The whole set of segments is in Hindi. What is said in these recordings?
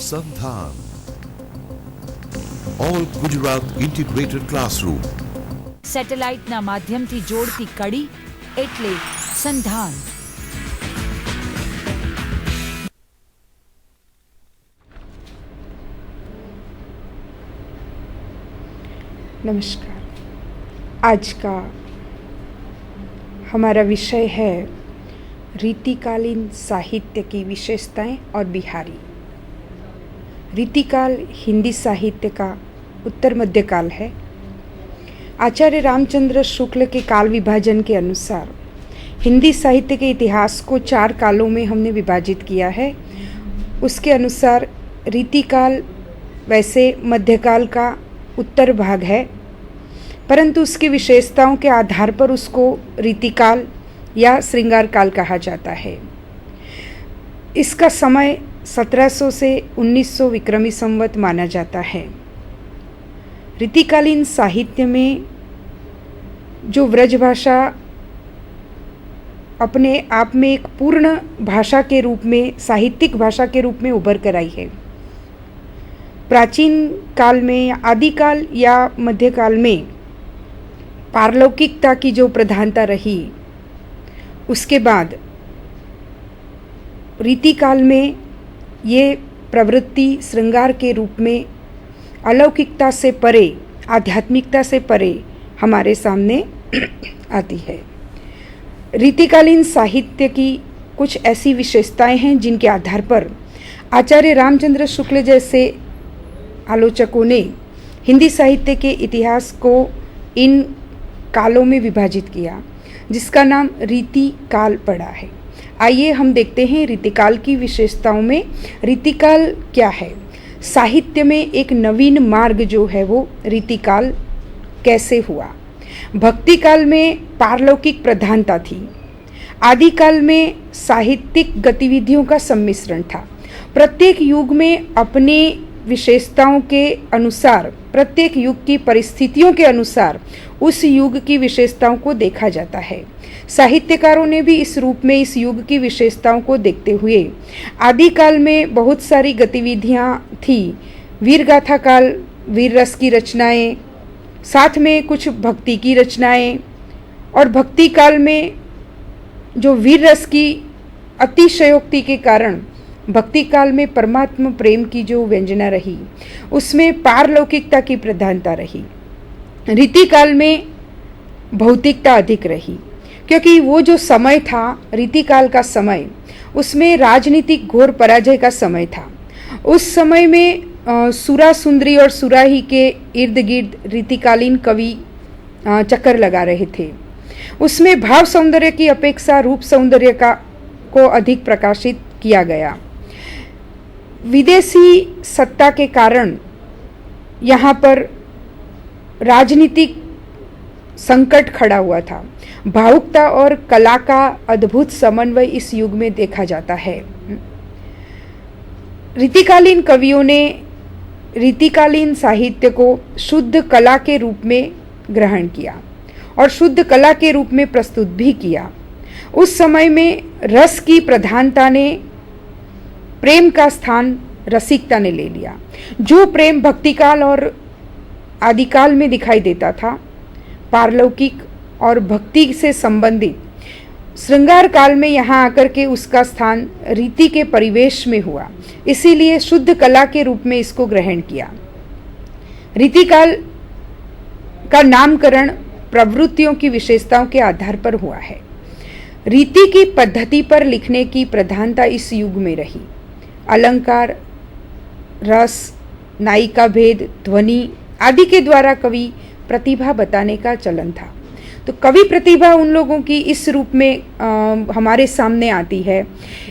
સંધાન ઓલ ગુજરાત ઇન્ટિગ્રેટેડ ક્લાસરૂમ સેટેલાઇટના માધ્યમથી જોડતી કડી એટલે સંધાન. नमस्कार. आज का हमारा विषय है रीतिकालीन साहित्य की विशेषताएं और बिहारी. रीतिकाल हिंदी साहित्य का उत्तर मध्य काल है. आचार्य रामचंद्र शुक्ल के काल विभाजन के अनुसार हिंदी साहित्य के इतिहास को 4 कालों में हमने विभाजित किया है. उसके अनुसार रीतिकाल वैसे मध्यकाल का उत्तर भाग है, परंतु उसकी विशेषताओं के आधार पर उसको रीतिकाल या श्रृंगार काल कहा जाता है. इसका समय 1700 से 1900 विक्रमी संवत माना जाता है. रीतिकालीन साहित्य में जो व्रज भाषा अपने आप में एक पूर्ण भाषा के रूप में, साहित्यिक भाषा के रूप में उभर कर आई है. प्राचीन काल में, आदिकाल या मध्यकाल में पारलौकिकता की जो प्रधानता रही, उसके बाद रीतिकाल में ये प्रवृत्ति श्रृंगार के रूप में अलौकिकता से परे, आध्यात्मिकता से परे हमारे सामने आती है. रीतिकालीन साहित्य की कुछ ऐसी विशेषताएं हैं जिनके आधार पर आचार्य रामचंद्र शुक्ल जैसे आलोचकों ने हिंदी साहित्य के इतिहास को इन कालों में विभाजित किया, जिसका नाम रीतिकाल पड़ा है. आइए हम देखते हैं रीतिकाल की विशेषताओं में. रीतिकाल क्या है? साहित्य में एक नवीन मार्ग जो है वो रीतिकाल कैसे हुआ. भक्ति काल में पारलौकिक प्रधानता थी. आदिकाल में साहित्यिक गतिविधियों का सम्मिश्रण था. प्रत्येक युग में अपने विशेषताओं के अनुसार, प्रत्येक युग की परिस्थितियों के अनुसार उस युग की विशेषताओं को देखा जाता है. साहित्यकारों ने भी इस रूप में इस युग की विशेषताओं को देखते हुए आदिकाल में बहुत सारी गतिविधियां थी. वीरगाथा काल, वीर रस की रचनाएं, साथ में कुछ भक्ति की रचनाएं, और भक्ति काल में जो वीर रस की अतिशयोक्ति के कारण भक्ति काल में परमात्मा प्रेम की जो व्यंजना रही, उसमें पारलौकिकता की प्रधानता रही. रीतिकाल में भौतिकता अधिक रही, क्योंकि वो जो समय था, रीतिकाल का समय, उसमें राजनीतिक घोर पराजय का समय था. उस समय में सुरा सुंदरी और सुराही के इर्द गिर्द रीतिकालीन कवि चक्कर लगा रहे थे. उसमें भाव सौंदर्य की अपेक्षा रूप सौंदर्य को अधिक प्रकाशित किया गया. विदेशी सत्ता के कारण यहाँ पर राजनीतिक संकट खड़ा हुआ था. भावुकता और कला का अद्भुत समन्वय इस युग में देखा जाता है. रीतिकालीन कवियों ने रीतिकालीन साहित्य को शुद्ध कला के रूप में ग्रहण किया और शुद्ध कला के रूप में प्रस्तुत भी किया. उस समय में रस की प्रधानता ने प्रेम का स्थान रसिकता ने ले लिया. जो प्रेम भक्तिकाल और आदिकाल में दिखाई देता था, पारलौकिक और भक्ति से संबंधित, श्रृंगार काल में यहाँ आकर के उसका स्थान रीति के परिवेश में हुआ. इसीलिए शुद्ध कला के रूप में इसको ग्रहण किया. रीतिकाल का नामकरण प्रवृत्तियों की विशेषताओं के आधार पर हुआ है. रीति की पद्धति पर लिखने की प्रधानता इस युग में रही. अलंकार, रस, नायिका भेद, ध्वनि आदि के द्वारा कवि प्रतिभा बताने का चलन था. तो कवि प्रतिभा उन लोगों की इस रूप में हमारे सामने आती है.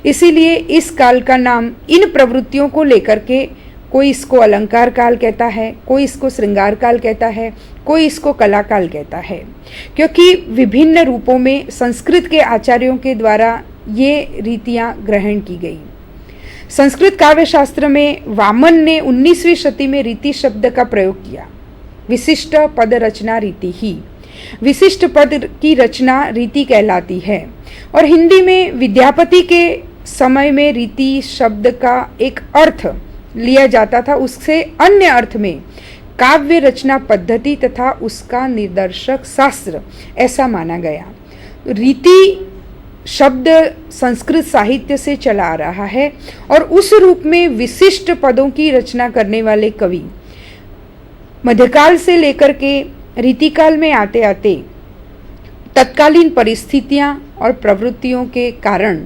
इसीलिए इस काल का नाम इन प्रवृत्तियों को लेकर के, कोई इसको अलंकार काल कहता है, कोई इसको श्रृंगार काल कहता है, कोई इसको कला काल कहता है, क्योंकि विभिन्न रूपों में संस्कृत के आचार्यों के द्वारा ये रीतियां ग्रहण की गई. संस्कृत काव्य शास्त्र में वामन ने 19वीं शती में रीति शब्द का प्रयोग किया. विशिष्ट पद रचना रीति ही, विशिष्ट पद की रचना रीति कहलाती है. और हिंदी में विद्यापति के समय में रीति शब्द का एक अर्थ लिया जाता था, उससे अन्य अर्थ में काव्य रचना पद्धति तथा उसका निदर्शक शास्त्र ऐसा माना गया। रीति शब्द संस्कृत साहित्य से चला आ रहा है और उस रूप में विशिष्ट पदों की रचना करने वाले कवि मध्यकाल से लेकर के रीतिकाल में आते आते तत्कालीन परिस्थितियां और प्रवृत्तियों के कारण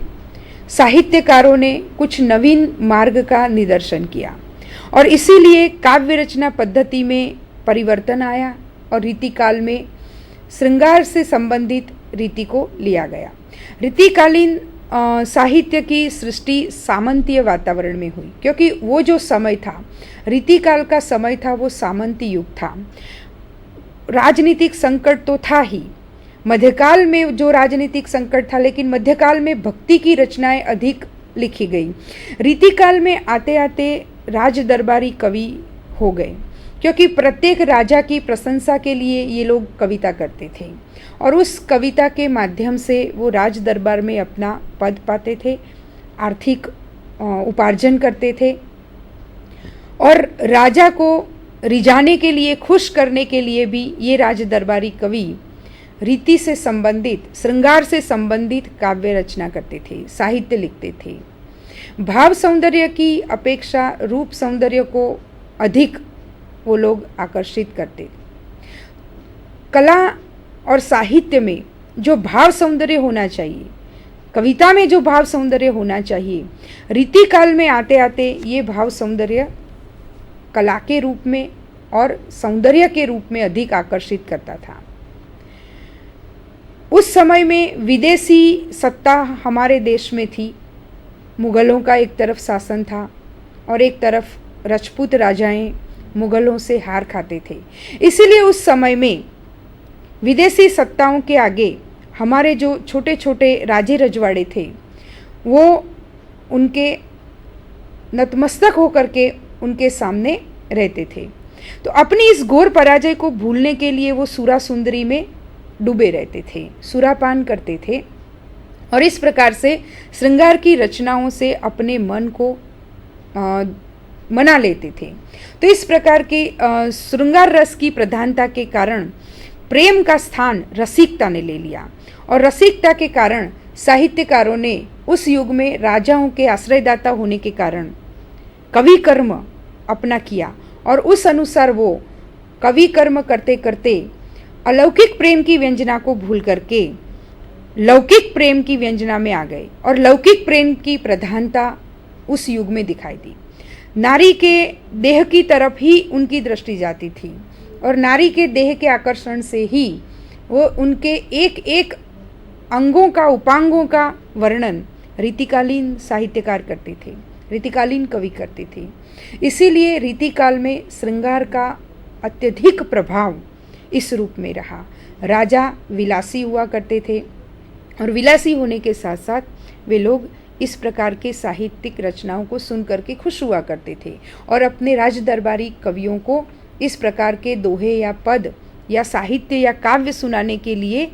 साहित्यकारों ने कुछ नवीन मार्ग का निदर्शन किया और इसीलिए काव्य रचना पद्धति में परिवर्तन आया और रीतिकाल में श्रृंगार से संबंधित रीति को लिया गया। रीतिकालीन साहित्य की सृष्टि सामंतीय वातावरण में हुई, क्योंकि वो जो समय था, रीतिकाल का समय था, वो सामंती युग था। राजनीतिक संकट तो था ही, मध्यकाल में जो राजनीतिक संकट था, लेकिन मध्यकाल में भक्ति की रचनाएं अधिक लिखी गई। रीतिकाल में आते आते राज दरबारी कवि हो गए, क्योंकि प्रत्येक राजा की प्रशंसा के लिए ये लोग कविता करते थे और उस कविता के माध्यम से वो राज दरबार में अपना पद पाते थे, आर्थिक उपार्जन करते थे और राजा को रिझाने के लिए, खुश करने के लिए भी ये राज दरबारी कवि रीति से संबंधित, श्रृंगार से संबंधित काव्य रचना करते थे, साहित्य लिखते थे। भाव सौंदर्य की अपेक्षा रूप सौंदर्य को अधिक वो लोग आकर्षित करते थे। कला और साहित्य में जो भाव सौंदर्य होना चाहिए, कविता में जो भाव सौंदर्य होना चाहिए, रीतिकाल में आते आते ये भाव सौंदर्य कला के रूप में और सौंदर्य के रूप में अधिक आकर्षित करता था। उस समय में विदेशी सत्ता हमारे देश में थी। मुग़लों का एक तरफ शासन था और एक तरफ राजपूत राजाएं मुग़लों से हार खाते थे। इसीलिए उस समय में विदेशी सत्ताओं के आगे हमारे जो छोटे छोटे राजे रजवाड़े थे, वो उनके नतमस्तक होकर के उनके सामने रहते थे। तो अपनी इस घोर पराजय को भूलने के लिए वो सुरा सुंदरी में डूबे रहते थे, सुरापान करते थे और इस प्रकार से श्रृंगार की रचनाओं से अपने मन को मना लेते थे। तो इस प्रकार के श्रृंगार रस की प्रधानता के कारण प्रेम का स्थान रसिकता ने ले लिया और रसिकता के कारण साहित्यकारों ने उस युग में राजाओं के आश्रयदाता होने के कारण कवि कर्म अपना किया और उस अनुसार वो कवि कर्म करते करते अलौकिक प्रेम की व्यंजना को भूल करके लौकिक प्रेम की व्यंजना में आ गए और लौकिक प्रेम की प्रधानता उस युग में दिखाई दी। नारी के देह की तरफ ही उनकी दृष्टि जाती थी और नारी के देह के आकर्षण से ही वो उनके एक एक अंगों का, उपांगों का वर्णन रीतिकालीन साहित्यकार करते थे, रीतिकालीन कवि करते थे। इसीलिए रीतिकाल में श्रृंगार का अत्यधिक प्रभाव इस रूप में रहा। राजा विलासी हुआ करते थे और विलासी होने के साथ साथ वे लोग इस प्रकार के साहित्यिक रचनाओं को सुन करके खुश हुआ करते थे और अपने राज दरबारी कवियों को इस प्रकार के दोहे या पद या साहित्य या काव्य सुनाने के लिए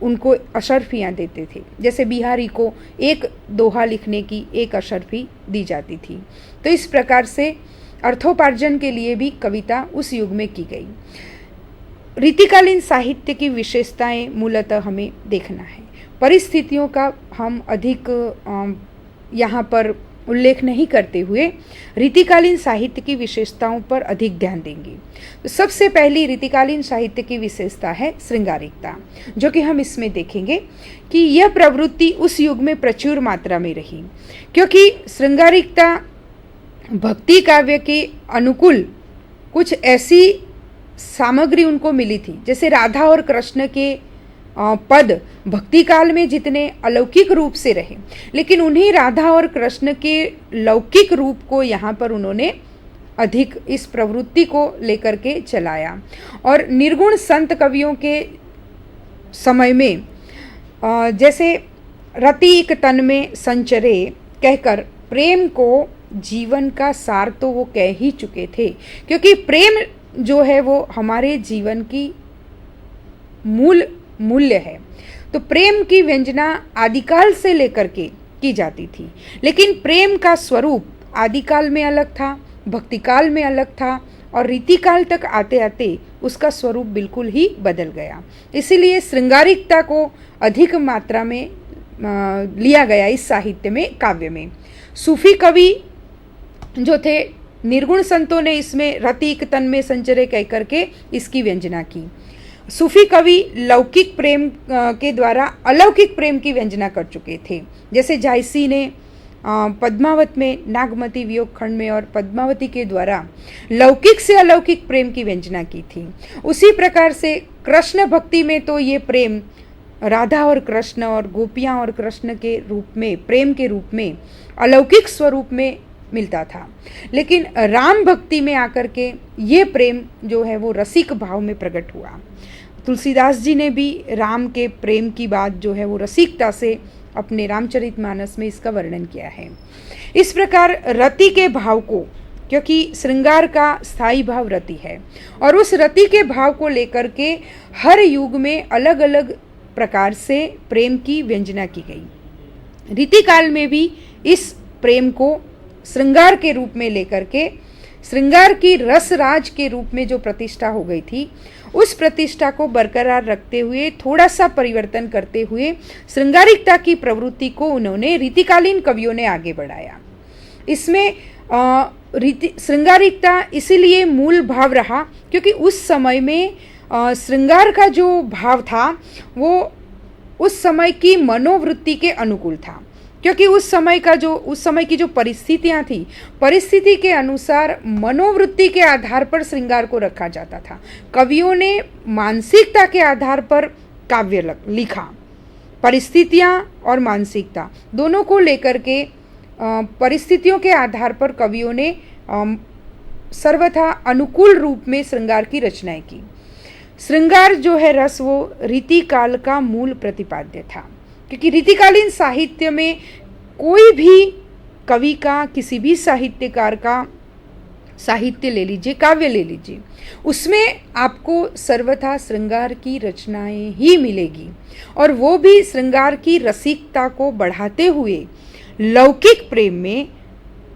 उनको अशर्फियाँ देते थे। जैसे बिहारी को एक दोहा लिखने की एक अशर्फी दी जाती थी। तो इस प्रकार से अर्थोपार्जन के लिए भी कविता उस युग में की गई। रीतिकालीन साहित्य की विशेषताएं मूलतः हमें देखना है। परिस्थितियों का हम अधिक यहाँ पर उल्लेख नहीं करते हुए रीतिकालीन साहित्य की विशेषताओं पर अधिक ध्यान देंगे। तो सबसे पहली रीतिकालीन साहित्य की विशेषता है श्रृंगारिकता, जो कि हम इसमें देखेंगे कि यह प्रवृत्ति उस युग में प्रचुर मात्रा में रही, क्योंकि श्रृंगारिकता भक्ति काव्य के अनुकूल कुछ ऐसी सामग्री उनको मिली थी। जैसे राधा और कृष्ण के पद भक्ति काल में जितने अलौकिक रूप से रहे, लेकिन उन्हीं राधा और कृष्ण के लौकिक रूप को यहाँ पर उन्होंने अधिक इस प्रवृत्ति को लेकर के चलाया। और निर्गुण संत कवियों के समय में जैसे रतिक तन में संचरे कहकर प्रेम को जीवन का सार तो वो कह ही चुके थे, क्योंकि प्रेम जो है वो हमारे जीवन की मूल्य है। तो प्रेम की व्यंजना आदिकाल से लेकर के की जाती थी, लेकिन प्रेम का स्वरूप आदिकाल में अलग था, भक्तिकाल में अलग था और रीतिकाल तक आते आते उसका स्वरूप बिल्कुल ही बदल गया। इसीलिए श्रृंगारिकता को अधिक मात्रा में लिया गया इस साहित्य में, काव्य में। सूफी कवि जो थे, निर्गुण संतों ने इसमें रतिक तन में संचरे कह करके इसकी व्यंजना की। सूफी कवि लौकिक प्रेम के द्वारा अलौकिक प्रेम की व्यंजना कर चुके थे। जैसे जायसी ने पद्मावत में, नागमती वियोग खंड में और पद्मावती के द्वारा लौकिक से अलौकिक प्रेम की व्यंजना की थी। उसी प्रकार से कृष्ण भक्ति में तो ये प्रेम राधा और कृष्ण और गोपियाँ और कृष्ण के रूप में, प्रेम के रूप में, अलौकिक स्वरूप में मिलता था। लेकिन राम भक्ति में आकर के ये प्रेम जो है वो रसिक भाव में प्रकट हुआ। तुलसीदास जी ने भी राम के प्रेम की बात जो है वो रसिकता से अपने रामचरितमानस में इसका वर्णन किया है। इस प्रकार रति के भाव को, क्योंकि श्रृंगार का स्थायी भाव रति है, और उस रति के भाव को लेकर के हर युग में अलग अलग प्रकार से प्रेम की व्यंजना की गई। रीतिकाल में भी इस प्रेम को श्रृंगार के रूप में लेकर के, श्रृंगार की रसराज के रूप में जो प्रतिष्ठा हो गई थी, उस प्रतिष्ठा को बरकरार रखते हुए, थोड़ा सा परिवर्तन करते हुए श्रृंगारिकता की प्रवृत्ति को उन्होंने रीतिकालीन कवियों ने आगे बढ़ाया। इसमें श्रृंगारिकता इसीलिए मूल भाव रहा क्योंकि उस समय में श्रृंगार का जो भाव था वो उस समय की मनोवृत्ति के अनुकूल था, क्योंकि उस समय की जो परिस्थितियां थी, परिस्थिति के अनुसार मनोवृत्ति के आधार पर श्रृंगार को रखा जाता था। कवियों ने मानसिकता के आधार पर काव्य लिखा। परिस्थितियां और मानसिकता दोनों को लेकर के परिस्थितियों के आधार पर कवियों ने सर्वथा अनुकूल रूप में श्रृंगार की रचनाएं की। श्रृंगार जो है रस, वो रीतिकाल का मूल प्रतिपाद्य था, क्योंकि रीतिकालीन साहित्य में कोई भी कवि का, किसी भी साहित्यकार का साहित्य ले लीजिए, काव्य ले लीजिए, उसमें आपको सर्वथा श्रृंगार की रचनाएं ही मिलेगी, और वो भी श्रृंगार की रसिकता को बढ़ाते हुए लौकिक प्रेम में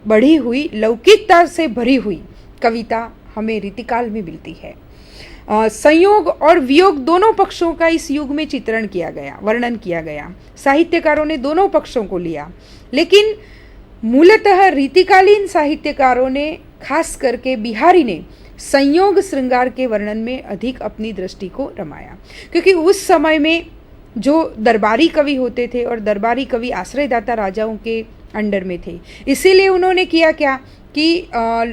बढ़ी हुई, लौकिकता से भरी हुई कविता हमें रीतिकाल में मिलती है। संयोग और वियोग दोनों पक्षों का इस युग में चित्रण किया गया, वर्णन किया गया। साहित्यकारों ने दोनों पक्षों को लिया, लेकिन मूलतः रीतिकालीन साहित्यकारों ने, खास करके बिहारी ने, संयोग श्रृंगार के वर्णन में अधिक अपनी दृष्टि को रमाया, क्योंकि उस समय में जो दरबारी कवि होते थे और दरबारी कवि आश्रयदाता राजाओं के अंडर में थे, इसीलिए उन्होंने किया क्या कि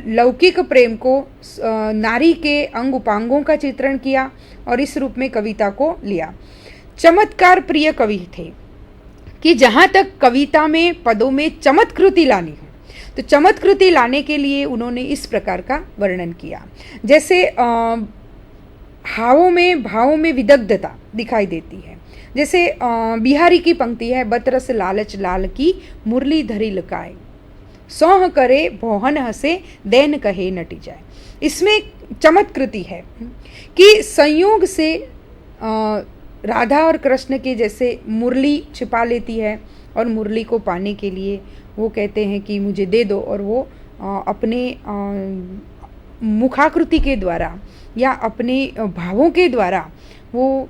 लौकिक प्रेम को, नारी के अंग उपांगों का चित्रण किया और इस रूप में कविता को लिया। चमत्कार प्रिय कवि थे कि जहाँ तक कविता में, पदों में चमत्कृति लानी है, तो चमत्कृति लाने के लिए उन्होंने इस प्रकार का वर्णन किया। जैसे भावों में विदग्धता दिखाई देती है। जैसे बिहारी की पंक्ति है, बतरस लालच लाल की मुरली धरी लकाए, सौह करे भोहन हंसे देन कहे नटी जाए। इसमें चमत्कृति है कि संयोग से राधा और कृष्ण के जैसे मुरली छिपा लेती है, और मुरली को पाने के लिए वो कहते हैं कि मुझे दे दो, और वो अपने मुखाकृति के द्वारा या अपने भावों के द्वारा वो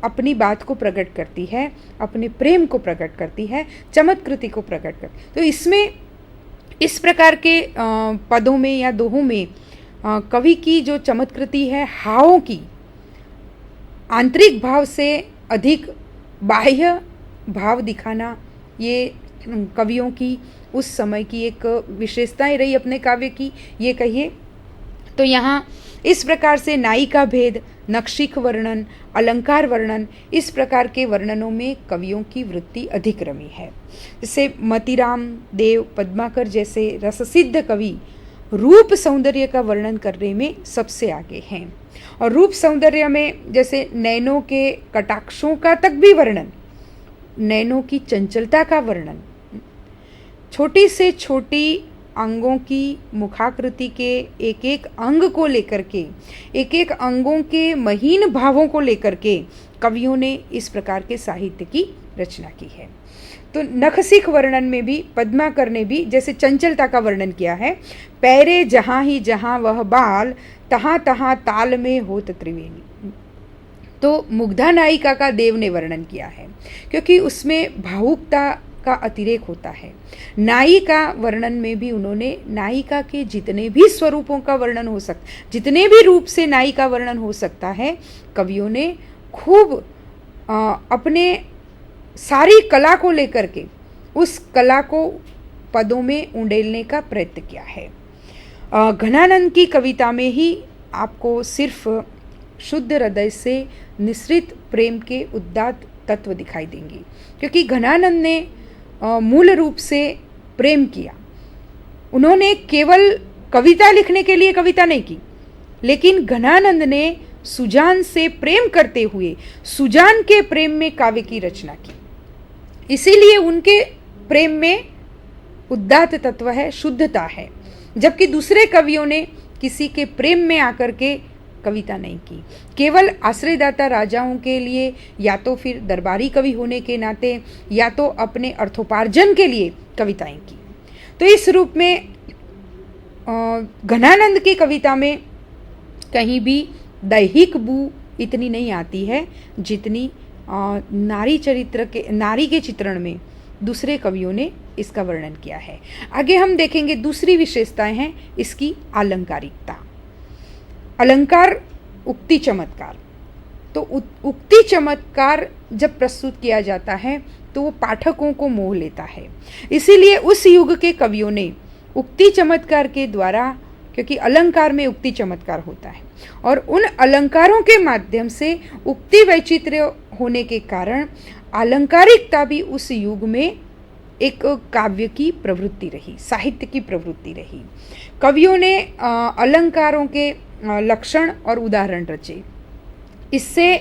अपनी बात को प्रकट करती है, अपने प्रेम को प्रकट करती है, चमत्कृति को प्रकट करती है। तो इसमें इस प्रकार के पदों में या दोहों में कवि की जो चमत्कृति है, हावों की, आंतरिक भाव से अधिक बाह्य भाव दिखाना, ये कवियों की उस समय की एक विशेषताएं रही अपने काव्य की, ये कहिए। तो यहाँ इस प्रकार से नायिका भेद, नक्षिक वर्णन, अलंकार वर्णन, इस प्रकार के वर्णनों में कवियों की वृत्ति अधिक रमी है। जैसे मतिराम देव, पद्माकर जैसे रससिद्ध कवि रूप सौंदर्य का वर्णन करने में सबसे आगे हैं, और रूप सौंदर्य में जैसे नैनों के कटाक्षों का तक भी वर्णन, नैनों की चंचलता का वर्णन, छोटी से छोटी अंगों की मुखाकृति के एक एक अंग को लेकर के, एक एक अंगों के महीन भावों को लेकर के कवियों ने इस प्रकार के साहित्य की रचना की है। तो नखसिक वर्णन में भी पद्माकर ने भी जैसे चंचलता का वर्णन किया है, पैरे जहाँ ही जहाँ वह बाल, तहाँ तहाँ ताल में होत त्रिवेणी। तो मुग्धा नायिका का देव ने वर्णन किया है क्योंकि उसमें भावुकता का अतिरेक होता है। नायिका वर्णन में भी उन्होंने नायिका के जितने भी स्वरूपों का वर्णन हो सकता, जितने भी रूप से नायिका वर्णन हो सकता है, कवियों ने खूब अपने सारी कला को लेकर के उस कला को पदों में उंडेलने का प्रयत्न किया है। घनानंद की कविता में ही आपको सिर्फ शुद्ध हृदय से निसृत प्रेम के उदात्त तत्व दिखाई देंगे, क्योंकि घनानंद ने मूल रूप से प्रेम किया। उन्होंने केवल कविता लिखने के लिए कविता नहीं की, लेकिन घनानंद ने सुजान से प्रेम करते हुए सुजान के प्रेम में काव्य की रचना की। इसीलिए उनके प्रेम में उदात्त तत्व है, शुद्धता है, जबकि दूसरे कवियों ने किसी के प्रेम में आकर के कविता नहीं की। केवल आश्रयदाता राजाओं के लिए या तो फिर दरबारी कवि होने के नाते या तो अपने अर्थोपार्जन के लिए कविताएं की। तो इस रूप में घनानंद की कविता में कहीं भी दैहिक बू इतनी नहीं आती है जितनी नारी चरित्र के, नारी के चित्रण में दूसरे कवियों ने इसका वर्णन किया है। आगे हम देखेंगे दूसरी विशेषताएं हैं इसकी अलंकारिकता। अलंकार, उक्ति चमत्कार। तो उक्ति चमत्कार जब प्रस्तुत किया जाता है तो वो पाठकों को मोह लेता है। इसीलिए उस युग के कवियों ने उक्ति चमत्कार के द्वारा, क्योंकि अलंकार में उक्ति चमत्कार होता है और उन अलंकारों के माध्यम से उक्ति वैचित्र्य होने के कारण अलंकारिकता भी उस युग में एक काव्य की प्रवृत्ति रही, साहित्य की प्रवृत्ति रही। कवियों ने अलंकारों के लक्षण और उदाहरण रचे। इससे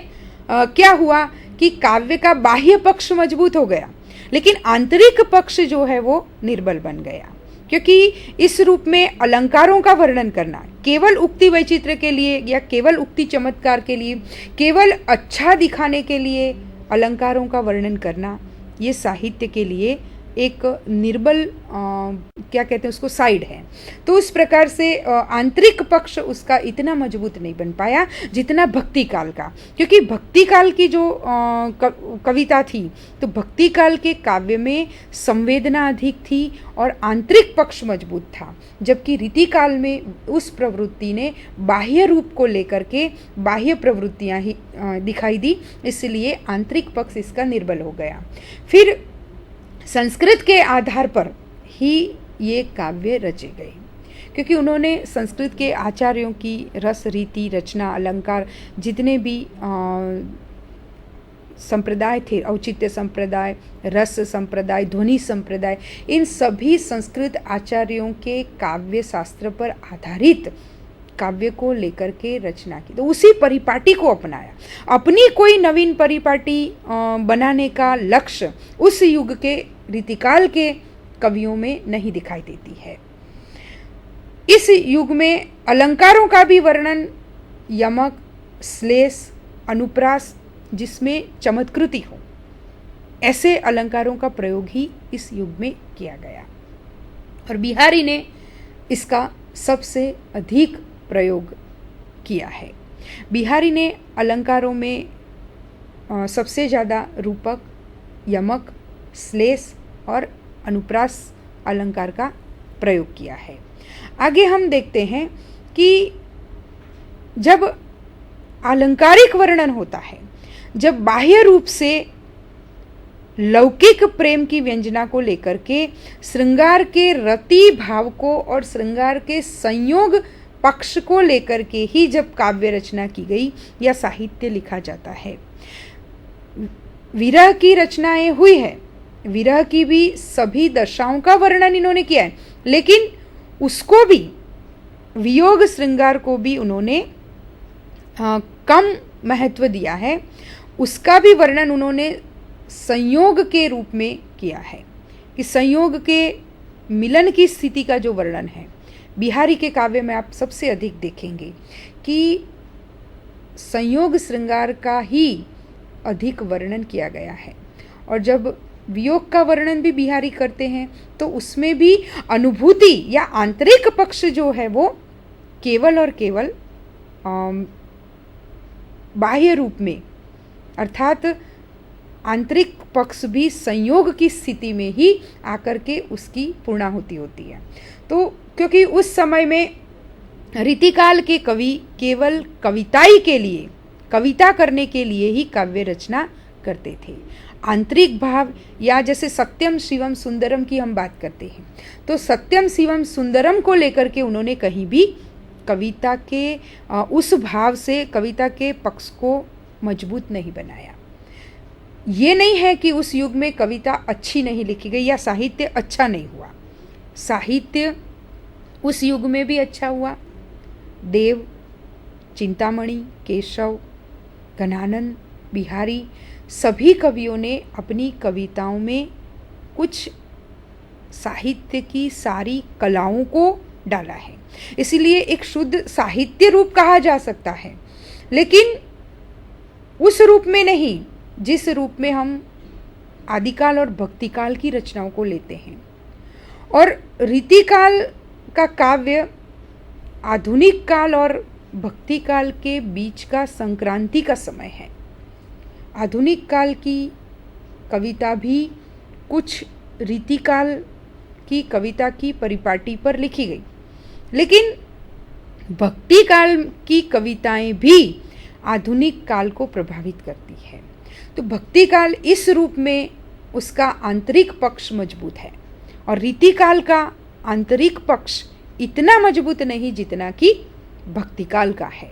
क्या हुआ कि काव्य का बाह्य पक्ष मजबूत हो गया, लेकिन आंतरिक पक्ष जो है वो निर्बल बन गया, क्योंकि इस रूप में अलंकारों का वर्णन करना केवल उक्ति वैचित्र्य के लिए या केवल उक्ति चमत्कार के लिए, केवल अच्छा दिखाने के लिए अलंकारों का वर्णन करना, ये साहित्य के लिए एक निर्बल क्या कहते हैं उसको, साइड है। तो उस प्रकार से आंतरिक पक्ष उसका इतना मजबूत नहीं बन पाया जितना भक्ति काल का, क्योंकि भक्ति काल की जो कविता थी तो भक्ति काल के काव्य में संवेदना अधिक थी और आंतरिक पक्ष मजबूत था, जबकि रीति काल में उस प्रवृत्ति ने बाह्य रूप को लेकर के बाह्य प्रवृत्तियां ही दिखाई दी, इसलिए आंतरिक पक्ष इसका निर्बल हो गया। फिर संस्कृत के आधार पर ही ये काव्य रचे गए, क्योंकि उन्होंने संस्कृत के आचार्यों की रस, रीति, रचना, अलंकार, जितने भी संप्रदाय थे, औचित्य संप्रदाय, रस संप्रदाय, ध्वनि संप्रदाय, इन सभी संस्कृत आचार्यों के काव्य शास्त्र पर आधारित काव्य को लेकर के रचना की। तो उसी परिपाटी को अपनाया। अपनी कोई नवीन परिपाटी बनाने का लक्ष्य उस युग के रीतिकाल के कवियों में नहीं दिखाई देती है। इस युग में अलंकारों का भी वर्णन यमक, श्लेष, अनुप्रास, जिसमें चमत्कृति हो, ऐसे अलंकारों का प्रयोग ही इस युग में किया गया और बिहारी ने इसका सबसे अधिक प्रयोग किया है। बिहारी ने अलंकारों में सबसे ज़्यादा रूपक, यमक, श्लेष और अनुप्रास अलंकार का प्रयोग किया है। आगे हम देखते हैं कि जब अलंकारिक वर्णन होता है, जब बाह्य रूप से लौकिक प्रेम की व्यंजना को लेकर के श्रृंगार के रति भाव को और श्रृंगार के संयोग पक्ष को लेकर के ही जब काव्य रचना की गई या साहित्य लिखा जाता है। विरह की रचनाएं हुई है, विरह की भी सभी दशाओं का वर्णन इन्होंने किया है, लेकिन उसको भी, वियोग श्रृंगार को भी उन्होंने कम महत्व दिया है। उसका भी वर्णन उन्होंने संयोग के रूप में किया है कि संयोग के मिलन की स्थिति का जो वर्णन है बिहारी के काव्य में आप सबसे अधिक देखेंगे कि संयोग श्रृंगार का ही अधिक वर्णन किया गया है। और जब वियोग का वर्णन भी बिहारी करते हैं, तो उसमें भी अनुभूति या आंतरिक पक्ष जो है वो केवल और केवल बाह्य रूप में, अर्थात आंतरिक पक्ष भी संयोग की स्थिति में ही आकर के उसकी पूर्णाहुति होती है। तो क्योंकि उस समय में रीतिकाल के कवि केवल कविताई के लिए, कविता करने के लिए ही काव्य रचना करते थे। आंतरिक भाव, या जैसे सत्यम शिवम सुंदरम की हम बात करते हैं, तो सत्यम शिवम सुंदरम को लेकर के उन्होंने कहीं भी कविता के उस भाव से कविता के पक्ष को मजबूत नहीं बनाया। ये नहीं है कि उस युग में कविता अच्छी नहीं लिखी गई या साहित्य अच्छा नहीं हुआ। साहित्य उस युग में भी अच्छा हुआ। देव, चिंतामणि, केशव, घनानंद, बिहारी, सभी कवियों ने अपनी कविताओं में कुछ साहित्य की सारी कलाओं को डाला है, इसीलिए एक शुद्ध साहित्य रूप कहा जा सकता है, लेकिन उस रूप में नहीं जिस रूप में हम आदिकाल और भक्तिकाल की रचनाओं को लेते हैं। और रीतिकाल का काव्य आधुनिक काल और भक्तिकाल के बीच का संक्रांति का समय है। आधुनिक काल की कविता भी कुछ रीतिकाल की कविता की परिपाटी पर लिखी गई, लेकिन भक्ति काल की कविताएं भी आधुनिक काल को प्रभावित करती है। तो भक्ति काल इस रूप में उसका आंतरिक पक्ष मजबूत है और रीतिकाल का आंतरिक पक्ष इतना मजबूत नहीं जितना कि भक्ति काल का है।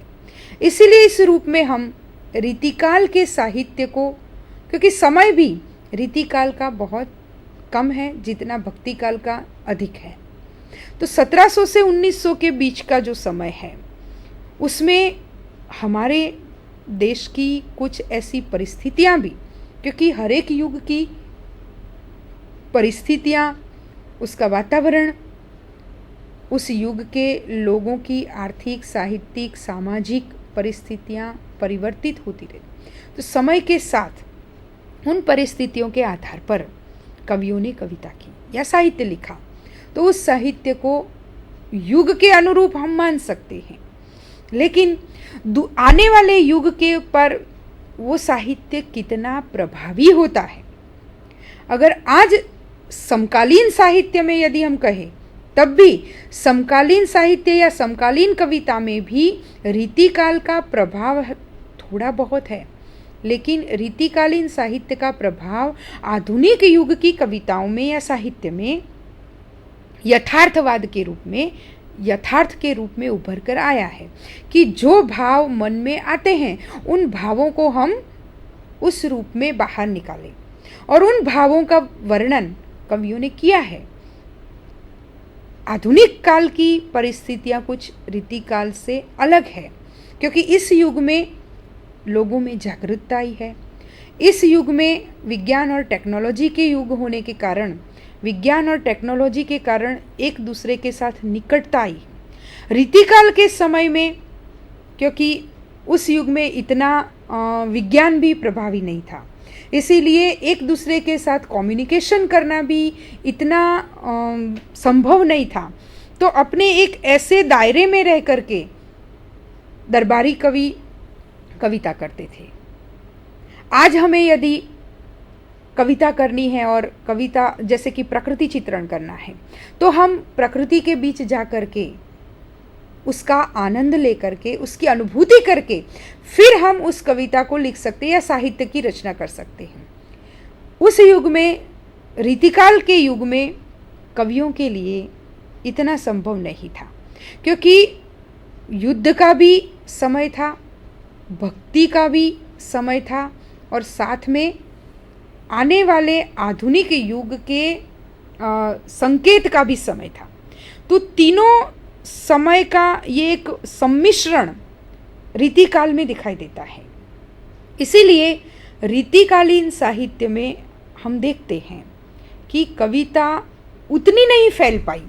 इसीलिए इस रूप में हम रीतिकाल के साहित्य को, क्योंकि समय भी रीतिकाल का बहुत कम है जितना भक्ति काल का अधिक है, तो 1700 से 1900 के बीच का जो समय है उसमें हमारे देश की कुछ ऐसी परिस्थितियां भी, क्योंकि हर एक युग की परिस्थितियां, उसका वातावरण, उस युग के लोगों की आर्थिक, साहित्यिक, सामाजिक परिस्थितियां परिवर्तित होती रही। तो समय के साथ उन परिस्थितियों के आधार पर कवियों ने कविता की या साहित्य लिखा, तो उस साहित्य को युग के अनुरूप हम मान सकते हैं, लेकिन आने वाले युग के पर वो साहित्य कितना प्रभावी होता है। अगर आज समकालीन साहित्य में यदि हम कहें, तब भी समकालीन साहित्य या समकालीन कविता में भी रीतिकाल का प्रभाव थोड़ा बहुत है, लेकिन रीतिकालीन साहित्य का प्रभाव आधुनिक युग की कविताओं में या साहित्य में यथार्थवाद के रूप में, यथार्थ के रूप में उभर कर आया है कि जो भाव मन में आते हैं उन भावों को हम उस रूप में बाहर निकालें, और उन भावों का वर्णन कवियों ने किया है। आधुनिक काल की परिस्थितियां कुछ रीतिकाल से अलग है, क्योंकि इस युग में लोगों में जागरूकता आई है। इस युग में विज्ञान और टेक्नोलॉजी के युग होने के कारण, विज्ञान और टेक्नोलॉजी के कारण एक दूसरे के साथ निकटता आई। रीतिकाल के समय में, क्योंकि उस युग में इतना विज्ञान भी प्रभावी नहीं था, इसीलिए एक दूसरे के साथ कम्युनिकेशन करना भी इतना संभव नहीं था। तो अपने एक ऐसे दायरे में रह करके दरबारी कवि कविता करते थे। आज हमें यदि कविता करनी है और कविता जैसे कि प्रकृति चित्रण करना है, तो हम प्रकृति के बीच जा कर के उसका आनंद लेकर के, उसकी अनुभूति करके फिर हम उस कविता को लिख सकते हैं या साहित्य की रचना कर सकते हैं। उस युग में, रीतिकाल के युग में कवियों के लिए इतना संभव नहीं था, क्योंकि युद्ध का भी समय था, भक्ति का भी समय था, और साथ में आने वाले आधुनिक युग के संकेत का भी समय था। तो तीनों समय का ये एक सम्मिश्रण रीतिकाल में दिखाई देता है। इसीलिए रीतिकालीन साहित्य में हम देखते हैं कि कविता उतनी नहीं फैल पाई,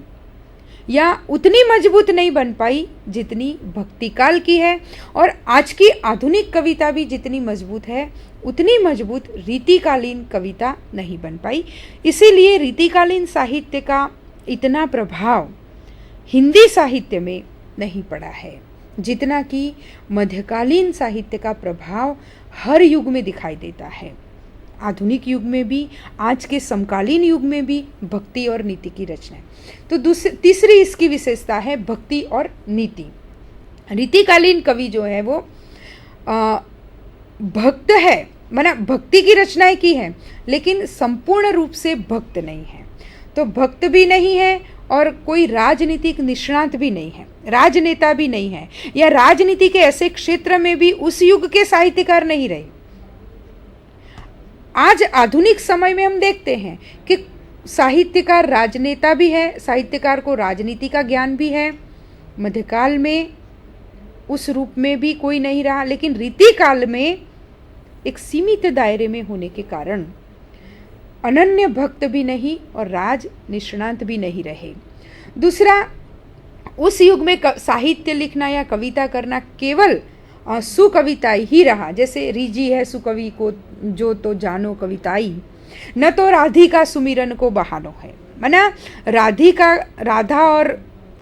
या उतनी मजबूत नहीं बन पाई जितनी भक्ति काल की है, और आज की आधुनिक कविता भी जितनी मजबूत है उतनी मजबूत रीतिकालीन कविता नहीं बन पाई। इसीलिए रीतिकालीन साहित्य का इतना प्रभाव हिंदी साहित्य में नहीं पड़ा है जितना कि मध्यकालीन साहित्य का प्रभाव हर युग में दिखाई देता है। आधुनिक युग में भी, आज के समकालीन युग में भी भक्ति और नीति की रचना है। तो तीसरी इसकी विशेषता है भक्ति और नीति। रीतिकालीन कवि जो है वो भक्त है, माना भक्ति की रचनाएं की है, लेकिन संपूर्ण रूप से भक्त नहीं है। तो भक्त भी नहीं है और कोई राजनीतिक निष्णात भी नहीं है, राजनेता भी नहीं है, या राजनीति के ऐसे क्षेत्र में भी उस युग के साहित्यकार नहीं रहे। आज आधुनिक समय में हम देखते हैं कि साहित्यकार राजनेता भी है, साहित्यकार को राजनीति का ज्ञान भी है। मध्यकाल में उस रूप में भी कोई नहीं रहा, लेकिन रीतिकाल में एक सीमित दायरे में होने के कारण अनन्य भक्त भी नहीं और राज निष्णांत भी नहीं रहे। दूसरा, उस युग में साहित्य लिखना या कविता करना केवल सुकविता ही रहा। जैसे रीजी है सुकवि को जो तो जानो कविताई, न तो राधिका सुमिरन को बहानो है। माना राधा और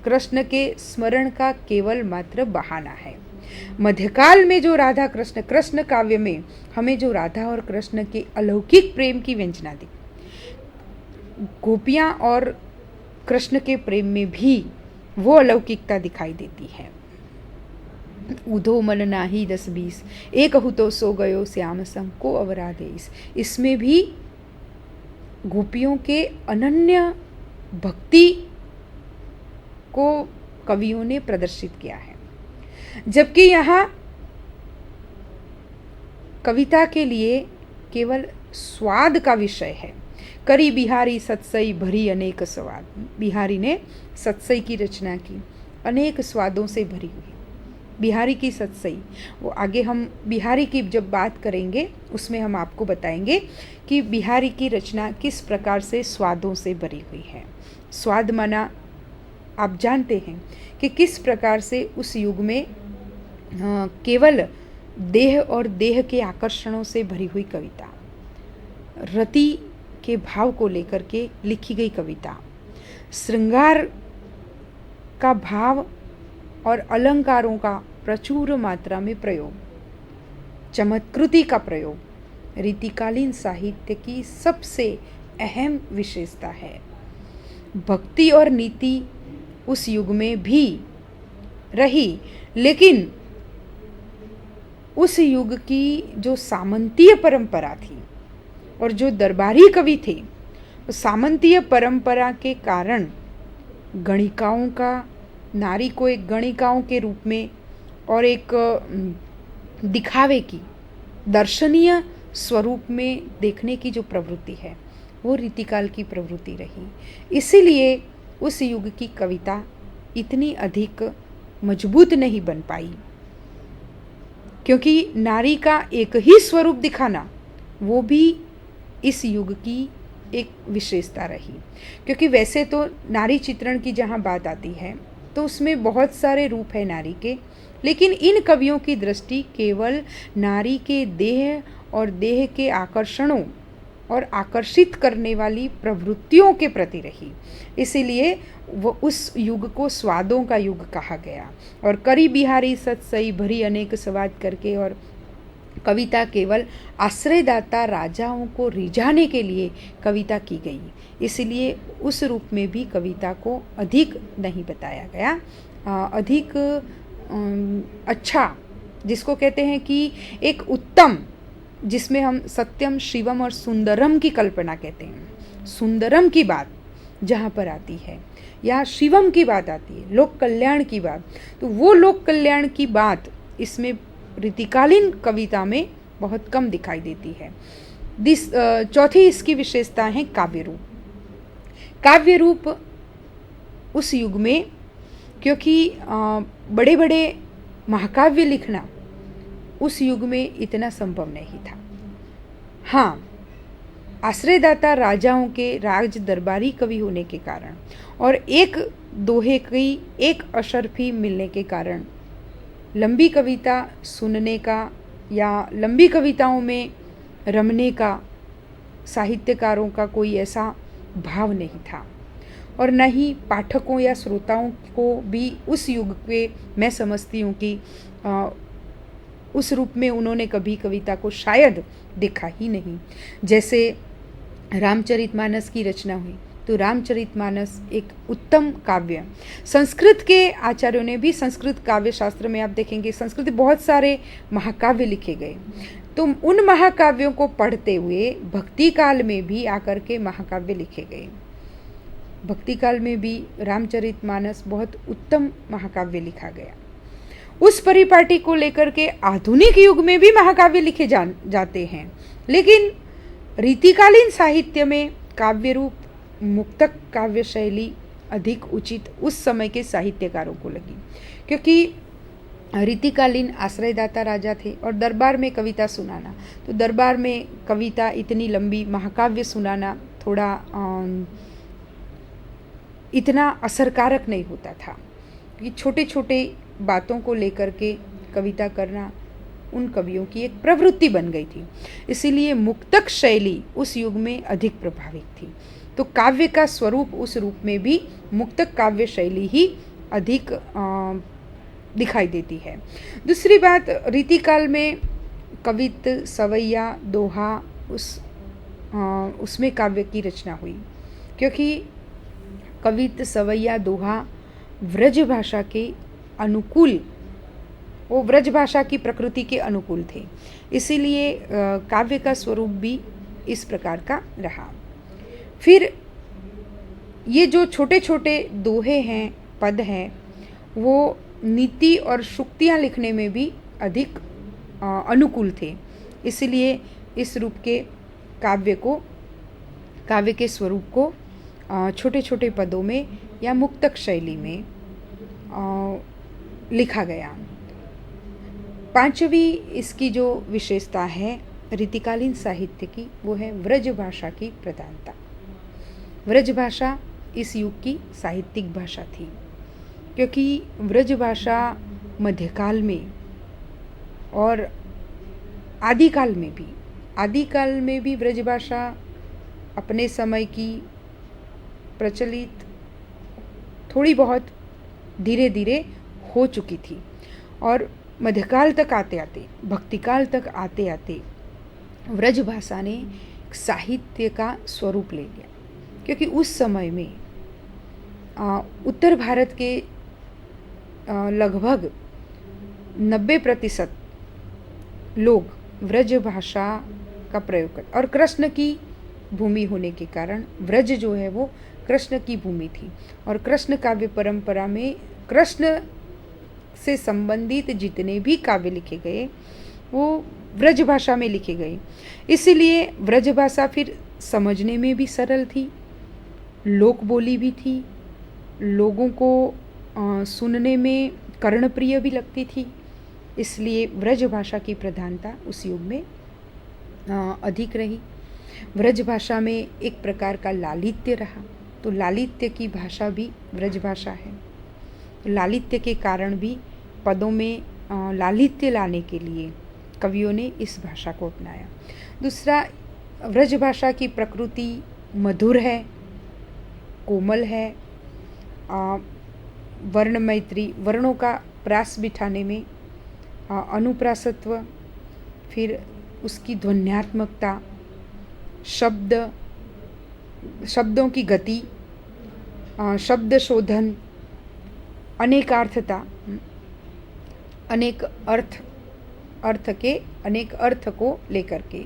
कृष्ण के स्मरण का केवल मात्र बहाना है। मध्यकाल में जो राधा कृष्ण काव्य में हमें जो राधा और कृष्ण के अलौकिक प्रेम की व्यंजना दी, गोपियाँ और कृष्ण के प्रेम में भी वो अलौकिकता दिखाई देती है। उधो मन नाही 10-20, एक हु तो सो गयो श्याम संग को अवराधेस। इसमें भी गोपियों के अनन्य भक्ति को कवियों ने प्रदर्शित किया है। जबकि यहाँ कविता के लिए केवल स्वाद का विषय है। करी बिहारी सत्सई भरी अनेक स्वाद। बिहारी ने सत्सई की रचना की, अनेक स्वादों से भरी हुई बिहारी की सत्सई। वो आगे हम बिहारी की जब बात करेंगे उसमें हम आपको बताएंगे कि बिहारी की रचना किस प्रकार से स्वादों से भरी हुई है। स्वाद माना आप जानते हैं कि किस प्रकार से उस युग में केवल देह और देह के आकर्षणों से भरी हुई कविता, रति के भाव को लेकर के लिखी गई कविता, श्रृंगार का भाव और अलंकारों का प्रचुर मात्रा में प्रयोग, चमत्कृति का प्रयोग रीतिकालीन साहित्य की सबसे अहम विशेषता है। भक्ति और नीति उस युग में भी रही, लेकिन उस युग की जो सामंतीय परंपरा थी और जो दरबारी कवि थे, सामंतीय परंपरा के कारण गणिकाओं का, नारी को एक गणिकाओं के रूप में और एक दिखावे की, दर्शनीय स्वरूप में देखने की जो प्रवृत्ति है वो रीतिकाल की प्रवृत्ति रही। इसीलिए उस युग की कविता इतनी अधिक मजबूत नहीं बन पाई, क्योंकि नारी का एक ही स्वरूप दिखाना वो भी इस युग की एक विशेषता रही। क्योंकि वैसे तो नारी चित्रण की जहाँ बात आती है तो उसमें बहुत सारे रूप है नारी के, लेकिन इन कवियों की दृष्टि केवल नारी के देह और देह के आकर्षणों और आकर्षित करने वाली प्रवृत्तियों के प्रति रही। इसीलिए वो उस युग को स्वादों का युग कहा गया। और करी बिहारी सत्सई भरी अनेक स्वाद करके, और कविता केवल आश्रयदाता राजाओं को रिझाने के लिए कविता की गई, इसलिए उस रूप में भी कविता को अधिक नहीं बताया गया। अधिक अच्छा, जिसको कहते हैं कि एक उत्तम, जिसमें हम सत्यम शिवम और सुंदरम की कल्पना कहते हैं। सुंदरम की बात जहाँ पर आती है या शिवम की बात आती है, लोक कल्याण की बात, तो वो लोक कल्याण की बात इसमें रीतिकालीन कविता में बहुत कम दिखाई देती है। चौथी इसकी विशेषता है काव्य रूप। काव्य रूप उस युग में, क्योंकि बड़े बड़े महाकाव्य लिखना उस युग में इतना संभव नहीं था। हाँ, आश्रयदाता राजाओं के राज दरबारी कवि होने के कारण और एक दोहे की एक अशर्फी मिलने के कारण लंबी कविता सुनने का या लंबी कविताओं में रमने का साहित्यकारों का कोई ऐसा भाव नहीं था, और न ही पाठकों या श्रोताओं को भी उस युग के मैं समझती हूँ कि उस रूप में उन्होंने कभी कविता को शायद देखा ही नहीं। जैसे रामचरितमानस की रचना हुई तो रामचरितमानस एक उत्तम काव्य, संस्कृत के आचार्यों ने भी, संस्कृत काव्य शास्त्र में आप देखेंगे संस्कृत बहुत सारे महाकाव्य लिखे गए, तो उन महाकाव्यों को पढ़ते हुए भक्ति काल में भी आकर के महाकाव्य लिखे गए। भक्ति काल में भी रामचरितमानस बहुत उत्तम महाकाव्य लिखा गया। उस परिपाटी को लेकर के आधुनिक युग में भी महाकाव्य लिखे जाते हैं, लेकिन रीतिकालीन साहित्य में काव्य रूप मुक्तक काव्य शैली अधिक उचित उस समय के साहित्यकारों को लगी, क्योंकि रीतिकालीन आश्रयदाता राजा थे और दरबार में कविता सुनाना, तो दरबार में कविता इतनी लंबी महाकाव्य सुनाना थोड़ा इतना असरकारक नहीं होता था, कि छोटे छोटे बातों को लेकर के कविता करना उन कवियों की एक प्रवृत्ति बन गई थी। इसीलिए मुक्तक शैली उस युग में अधिक प्रभावित थी, तो काव्य का स्वरूप उस रूप में भी मुक्तक काव्य शैली ही अधिक दिखाई देती है। दूसरी बात, रीतिकाल में कवित, सवैया, दोहा उसमें काव्य की रचना हुई, क्योंकि कवित, सवैया, दोहा व्रज भाषा के अनुकूल, वो व्रज भाषा की प्रकृति के अनुकूल थे, इसीलिए काव्य का स्वरूप भी इस प्रकार का रहा। फिर ये जो छोटे छोटे दोहे हैं, पद हैं, वो नीति और शुक्तियाँ लिखने में भी अधिक अनुकूल थे, इसलिए इस रूप के काव्य के स्वरूप को छोटे छोटे पदों में या मुक्तक शैली में लिखा गया। पांचवी इसकी जो विशेषता है रीतिकालीन साहित्य की, वो है व्रज भाषा की प्रधानता। व्रज भाषा इस युग की साहित्यिक भाषा थी, क्योंकि व्रज भाषा मध्यकाल में और आदिकाल में भी व्रज भाषा अपने समय की प्रचलित थोड़ी बहुत धीरे धीरे हो चुकी थी, और मध्यकाल तक आते आते, भक्तिकाल तक आते आते व्रज भाषा ने साहित्य का स्वरूप ले लिया, क्योंकि उस समय में उत्तर भारत के लगभग 90% लोग व्रज भाषा का प्रयोग करते, और कृष्ण की भूमि होने के कारण व्रज जो है वो कृष्ण की भूमि थी, और कृष्ण काव्य परंपरा में कृष्ण से संबंधित जितने भी काव्य लिखे गए वो व्रज भाषा में लिखे गए, इसीलिए व्रज भाषा फिर समझने में भी सरल थी, लोक बोली भी थी, लोगों को सुनने में कर्णप्रिय भी लगती थी, इसलिए व्रज भाषा की प्रधानता उस युग में अधिक रही। व्रज भाषा में एक प्रकार का लालित्य रहा, तो लालित्य की भाषा भी व्रज भाषा है। लालित्य के कारण भी पदों में लालित्य लाने के लिए कवियों ने इस भाषा को अपनाया। दूसरा, व्रज भाषा की प्रकृति मधुर है, कोमल है, वर्ण मैत्री, वर्णों का प्रास बिठाने में अनुप्रासत्व, फिर उसकी ध्वन्यात्मकता, शब्दों की गति, शब्द शोधन, अनेकार्थता, अनेक अर्थ के अनेक अर्थ को लेकर के,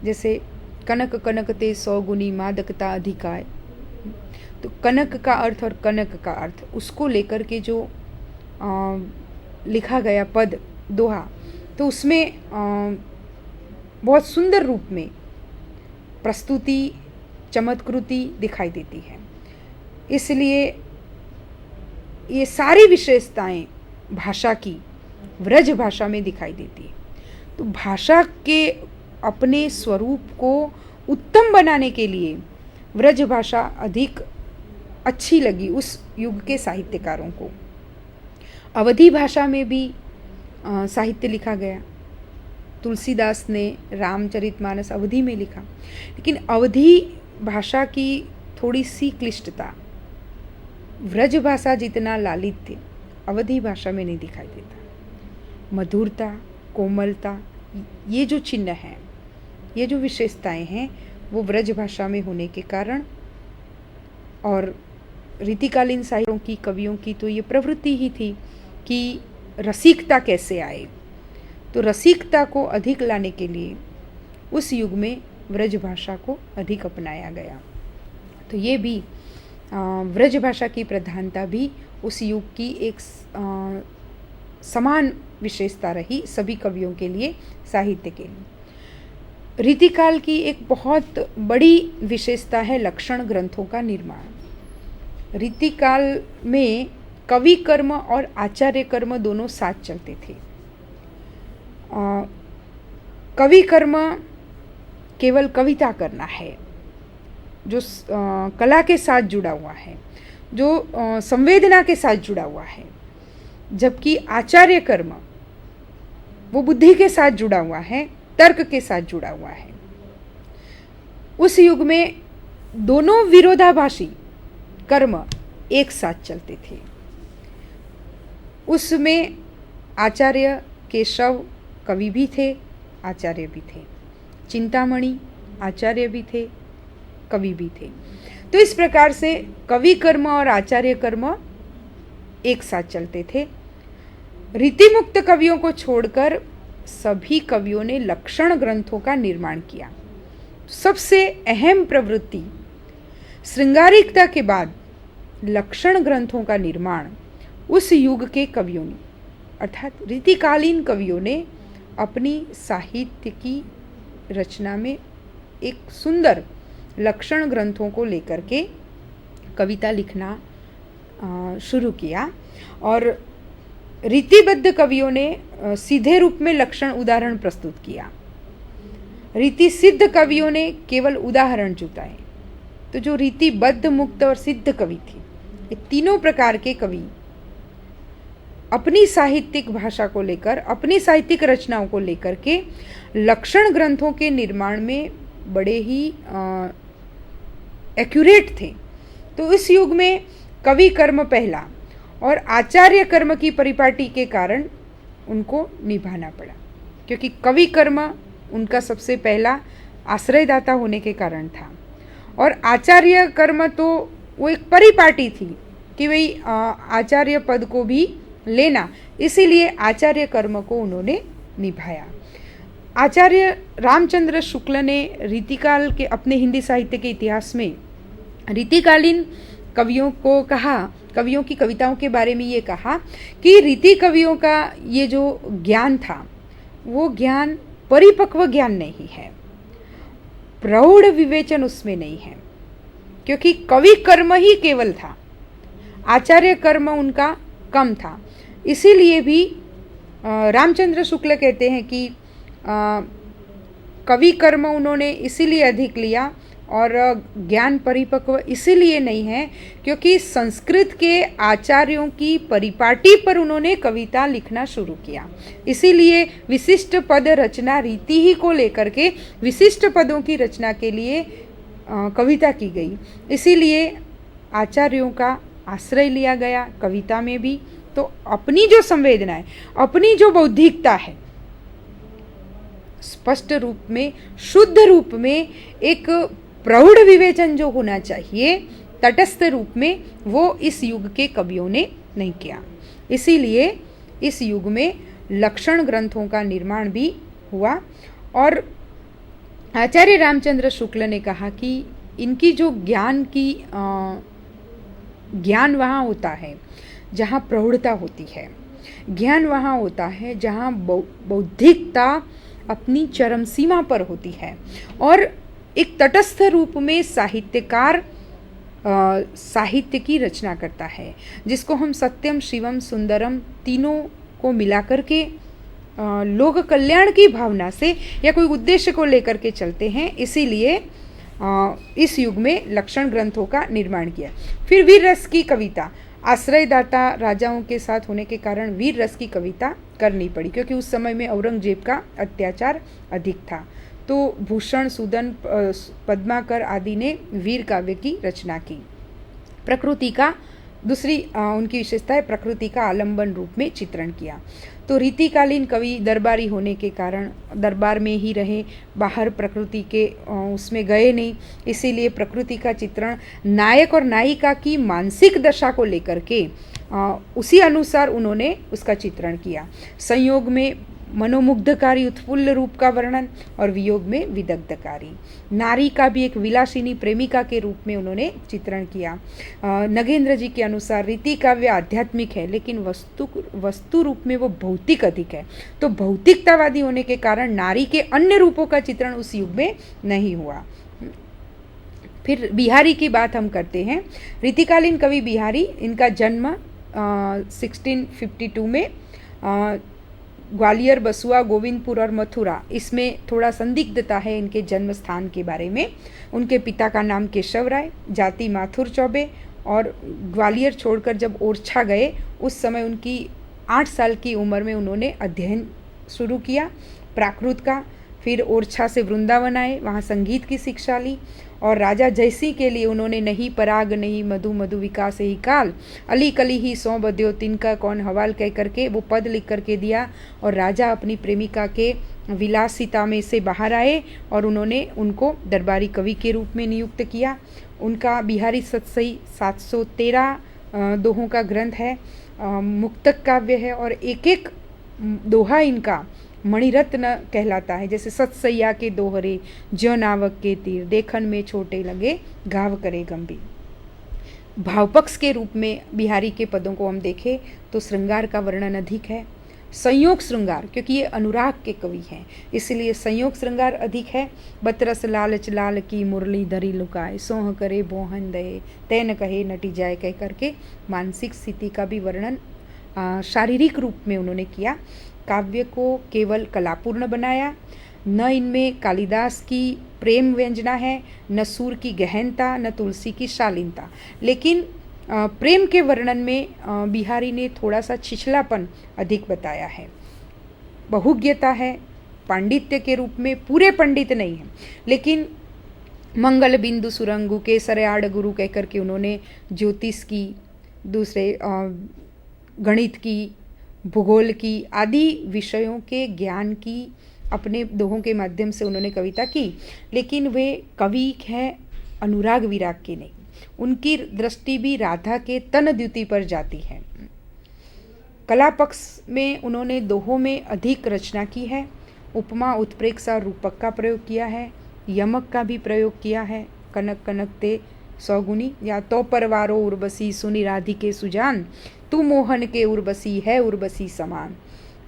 जैसे कनक कनकते 100 गुनी मादकता अधिकाय, तो कनक का अर्थ और कनक का अर्थ उसको लेकर के जो लिखा गया पद दोहा, तो उसमें बहुत सुंदर रूप में प्रस्तुति, चमत्कृति दिखाई देती है। इसलिए ये सारी विशेषताएं भाषा की व्रज भाषा में दिखाई देती है। तो भाषा के अपने स्वरूप को उत्तम बनाने के लिए व्रज भाषा अधिक अच्छी लगी उस युग के साहित्यकारों को। अवधी भाषा में भी साहित्य लिखा गया। तुलसीदास ने रामचरितमानस अवधी में लिखा, लेकिन अवधी भाषा की थोड़ी सी क्लिष्टता, व्रज भाषा जितना लालित्य अवधी भाषा में नहीं दिखाई देता। मधुरता, कोमलता, ये जो चिन्ह हैं, ये जो विशेषताएं हैं, वो व्रज भाषा में होने के कारण, और रीतिकालीन साहित्यों की, कवियों की तो ये प्रवृत्ति ही थी कि रसिकता कैसे आए। तो रसिकता को अधिक लाने के लिए उस युग में व्रज भाषा को अधिक अपनाया गया। तो ये भी व्रज भाषा की प्रधानता भी उस युग की एक समान विशेषता रही सभी कवियों के लिए, साहित्य के लिए। रीतिकाल की एक बहुत बड़ी विशेषता है लक्षण ग्रंथों का निर्माण। रीतिकाल में कवि कर्म और आचार्य कर्म दोनों साथ चलते थे। कवि कर्म केवल कविता करना है, जो कला के साथ जुड़ा हुआ है, जो संवेदना के साथ जुड़ा हुआ है, जबकि आचार्य कर्म वो बुद्धि के साथ जुड़ा हुआ है, तर्क के साथ जुड़ा हुआ है। उस युग में दोनों विरोधाभासी कर्म एक साथ चलते थे। उसमें आचार्य केशव कवि भी थे, आचार्य भी थे। चिंतामणि आचार्य भी थे, कवि भी थे। तो इस प्रकार से कवि कर्म और आचार्य कर्म एक साथ चलते थे। रीतिमुक्त कवियों को छोड़कर सभी कवियों ने लक्षण ग्रंथों का निर्माण किया। सबसे अहम प्रवृत्ति श्रृंगारिकता के बाद लक्षण ग्रंथों का निर्माण उस युग के कवियों ने, अर्थात रीतिकालीन कवियों ने अपनी साहित्य की रचना में एक सुंदर लक्षण ग्रंथों को लेकर के कविता लिखना शुरू किया। और रीतिबद्ध कवियों ने सीधे रूप में लक्षण उदाहरण प्रस्तुत किया। रीति सिद्ध कवियों ने केवल उदाहरण जुटाए। तो जो रीतिबद्ध, मुक्त और सिद्ध कवि थे, ये तीनों प्रकार के कवि अपनी साहित्यिक भाषा को लेकर, अपनी साहित्यिक रचनाओं को लेकर के लक्षण ग्रंथों के निर्माण में बड़े ही एक्यूरेट थे। तो इस युग में कवि कर्म पहला और आचार्य कर्म की परिपाटी के कारण उनको निभाना पड़ा, क्योंकि कवि कर्म उनका सबसे पहला आश्रयदाता होने के कारण था, और आचार्य कर्म तो वो एक परिपाटी थी कि भाई आचार्य पद को भी लेना, इसीलिए आचार्य कर्म को उन्होंने निभाया। आचार्य रामचंद्र शुक्ल ने रीतिकाल के अपने हिंदी साहित्य के इतिहास में रीतिकालीन कवियों को कहा, कवियों की कविताओं के बारे में ये कहा कि रीति कवियों का ये जो ज्ञान था, वो ज्ञान परिपक्व ज्ञान नहीं है, प्रौढ़ विवेचन उसमें नहीं है, क्योंकि कवि कर्म ही केवल था, आचार्य कर्म उनका कम था। इसीलिए भी रामचंद्र शुक्ल कहते हैं कि कवि कर्म उन्होंने इसीलिए अधिक लिया और ज्ञान परिपक्व इसीलिए नहीं है क्योंकि संस्कृत के आचार्यों की परिपाटी पर उन्होंने कविता लिखना शुरू किया। इसीलिए विशिष्ट पद रचना रीति ही को लेकर के विशिष्ट पदों की रचना के लिए कविता की गई। इसीलिए आचार्यों का आश्रय लिया गया कविता में भी। तो अपनी जो संवेदना है, अपनी जो बौद्धिकता है, स्पष्ट रूप में, शुद्ध रूप में एक प्रौढ़ विवेचन जो होना चाहिए तटस्थ रूप में, वो इस युग के कवियों ने नहीं किया। इसीलिए इस युग में लक्षण ग्रंथों का निर्माण भी हुआ। और आचार्य रामचंद्र शुक्ल ने कहा कि इनकी जो ज्ञान वहाँ होता है जहाँ प्रौढ़ता होती है, ज्ञान वहाँ होता है जहाँ बौद्धिकता अपनी चरम सीमा पर होती है, और एक तटस्थ रूप में साहित्यकार साहित्य की रचना करता है, जिसको हम सत्यम, शिवम, सुंदरम तीनों को मिला करके लोक कल्याण की भावना से या कोई उद्देश्य को लेकर के चलते हैं। इसीलिए इस युग में लक्षण ग्रंथों का निर्माण किया। फिर वीर रस की कविता, आश्रयदाता राजाओं के साथ होने के कारण वीर रस की कविता करनी पड़ी, क्योंकि उस समय में औरंगजेब का अत्याचार अधिक था। तो भूषण, सूदन, पद्माकर आदि ने वीर काव्य की रचना की। प्रकृति का दूसरी उनकी विशेषता है प्रकृति का आलंबन रूप में चित्रण किया। तो रीतिकालीन कवि दरबारी होने के कारण दरबार में ही रहे, बाहर प्रकृति के उसमें गए नहीं, इसीलिए प्रकृति का चित्रण नायक और नायिका की मानसिक दशा को लेकर के उसी अनुसार उन्होंने उसका चित्रण किया। संयोग में मनोमुग्धकारी उत्फुल्ल रूप का वर्णन और वियोग में विदग्धकारी। नारी का भी एक विलासिनी प्रेमिका के रूप में उन्होंने चित्रण किया। नगेंद्र जी के अनुसार रीति काव्य आध्यात्मिक है, लेकिन वस्तु रूप में वो भौतिक अधिक है। तो भौतिकतावादी होने के कारण नारी के अन्य रूपों का चित्रण उस युग में नहीं हुआ। फिर बिहारी की बात हम करते हैं। रीतिकालीन कवि बिहारी, इनका जन्म 1652 में ग्वालियर, बसुआ, गोविंदपुर और मथुरा, इसमें थोड़ा संदिग्धता है इनके जन्म स्थान के बारे में। उनके पिता का नाम केशव राय, जाति माथुर चौबे, और ग्वालियर छोड़कर जब ओरछा गए उस समय उनकी 8 साल की उम्र में उन्होंने अध्ययन शुरू किया प्राकृत का। फिर ओरछा से वृंदावन आए, वहाँ संगीत की शिक्षा ली, और राजा जयसिंह के लिए उन्होंने नहीं पराग नहीं मधु मधु विकास ही काल, अली कली ही सौ बद्यो तिनका कौन हवाल कह करके वो पद लिख करके दिया। और राजा अपनी प्रेमिका के विलासिता में से बाहर आए और उन्होंने उनको दरबारी कवि के रूप में नियुक्त किया। उनका बिहारी सतसई 713 दोहों का ग्रंथ है, मुक्तक काव्य है, और एक एक दोहा इनका मणिरत्न कहलाता है। जैसे सतसैया के दोहरे, ज्यो नावक के तीर, देखन में छोटे लगे घाव करे गंभीर। भावपक्ष के रूप में बिहारी के पदों को हम देखें तो श्रृंगार का वर्णन अधिक है। संयोग श्रृंगार, क्योंकि ये अनुराग के कवि हैं इसलिए संयोग श्रृंगार अधिक है। बतरस लालच लाल की मुरली धरी लुकाए, सोह करे बोहन दे तैन कहे नटी जाए कह करके मानसिक स्थिति का भी वर्णन शारीरिक रूप में उन्होंने किया। काव्य को केवल कलापूर्ण बनाया, न इनमें कालिदास की प्रेम व्यंजना है, न सूर की गहनता, न तुलसी की शालीनता। लेकिन प्रेम के वर्णन में बिहारी ने थोड़ा सा छिछलापन अधिक बताया है। बहुज्ञता है, पांडित्य के रूप में पूरे पंडित नहीं है, लेकिन मंगल बिंदु सुरंगु के सरयाड़ गुरु कहकर के उन्होंने ज्योतिष की, दूसरे गणित की, भूगोल की आदि विषयों के ज्ञान की अपने दोहों के माध्यम से उन्होंने कविता की। लेकिन वे कवि हैं अनुराग विराग के नहीं, उनकी दृष्टि भी राधा के तन द्युति पर जाती है। कला पक्ष में उन्होंने दोहों में अधिक रचना की है। उपमा, उत्प्रेक्षा और रूपक का प्रयोग किया है, यमक का भी प्रयोग किया है। कनक कनक ते सौगुनी, या तो परवारो उर्वशी सुनी राधिके सुजान, तू मोहन के उर्वशी है उर्वशी समान।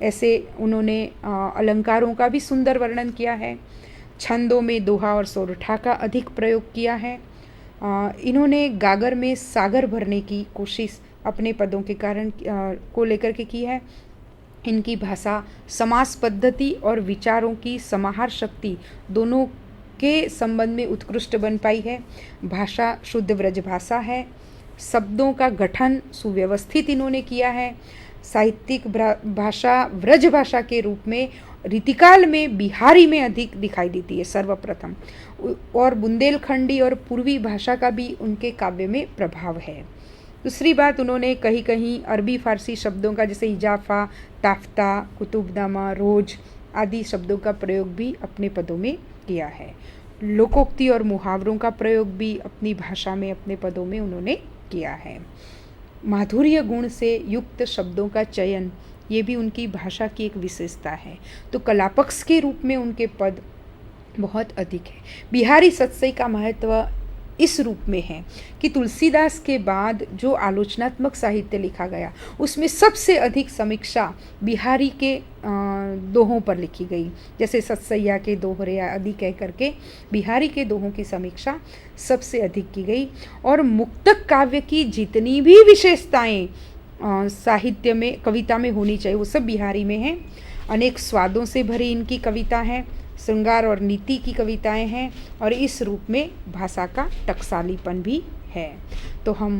ऐसे उन्होंने अलंकारों का भी सुंदर वर्णन किया है। छंदों में दोहा और सोरठा का अधिक प्रयोग किया है। इन्होंने गागर में सागर भरने की कोशिश अपने पदों के कारण को लेकर के की है। इनकी भाषा समास पद्धति और विचारों की समाहार शक्ति दोनों के संबंध में उत्कृष्ट बन पाई है। भाषा शुद्ध व्रज भाषा है। शब्दों का गठन सुव्यवस्थित इन्होंने किया है। साहित्यिक भाषा व्रज भाषा के रूप में रीतिकाल में बिहारी में अधिक दिखाई देती है सर्वप्रथम, और बुंदेलखंडी और पूर्वी भाषा का भी उनके काव्य में प्रभाव है। दूसरी बात, उन्होंने कहीं कहीं अरबी फारसी शब्दों का, जैसे इजाफा, ताफ्ता, कुतुबनामा, रोज आदि शब्दों का प्रयोग भी अपने पदों में किया है। लोकोक्ति और मुहावरों का प्रयोग भी अपनी भाषा में अपने पदों में उन्होंने किया है। माधुर्य गुण से युक्त शब्दों का चयन, ये भी उनकी भाषा की एक विशेषता है। तो कलापक्ष के रूप में उनके पद बहुत अधिक है। बिहारी सतसई का महत्व इस रूप में है कि तुलसीदास के बाद जो आलोचनात्मक साहित्य लिखा गया उसमें सबसे अधिक समीक्षा बिहारी के दोहों पर लिखी गई। जैसे सतसैया के दोहरे आदि कह करके बिहारी के दोहों की समीक्षा सबसे अधिक की गई। और मुक्तक काव्य की जितनी भी विशेषताएं साहित्य में, कविता में होनी चाहिए, वो सब बिहारी में हैं। अनेक स्वादों से भरी इनकी कविता है। श्रृंगार और नीति की कविताएं हैं और इस रूप में भाषा का टकसालीपन भी है। तो हम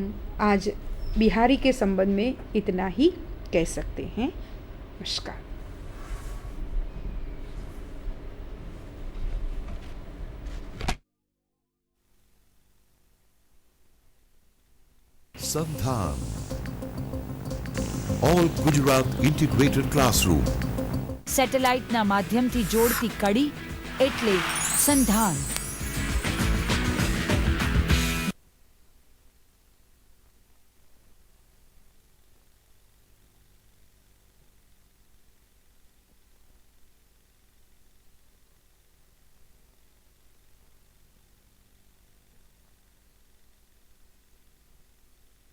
आज बिहारी के संबंध में इतना ही कह सकते हैं। नमस्कार। Sandhan. All Gujarat Integrated Classroom. સેટેલાઇટના માધ્યમથી જોડતી કડી એટલે સંધાન.